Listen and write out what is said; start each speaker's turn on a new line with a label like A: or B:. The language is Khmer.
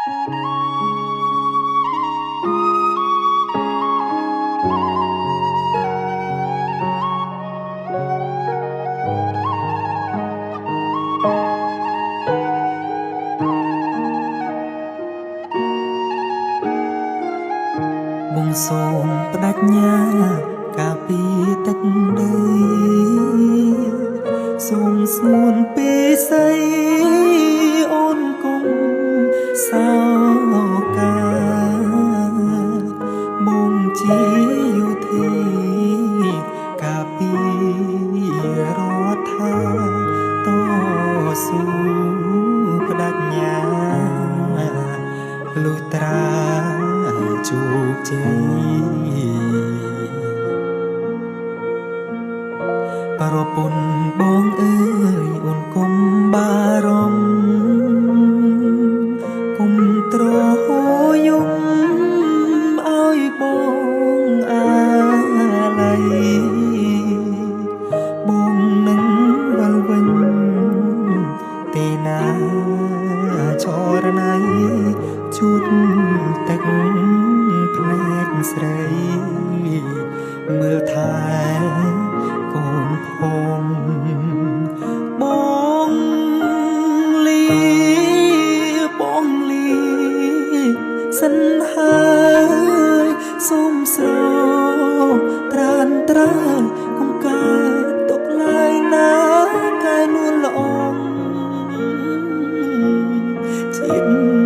A: បួងសួងផ្ដាច់ញាកាពីទឹកដីសូមស្ងួនពេលស័យអូនគង់សោកាបងជាយុធីកាពីរដ្ឋាតស៊ូផ្ដាច់ញាលុះត្រាជោគជ័យប្រពន្ធបងអើយអូនកុំបារម្ភកុំត្រយំឲ្យបងអាល័យបងនឹងវិលវិញទេណាចរណៃជួតទឹកភ្នែកស្រីមើលថែកូនផងបងលីបងលីសិនហើយសូមស្រោត្រានត្រើយកុំកើតទុកឡើយណាកាយនួនល្អជាតិ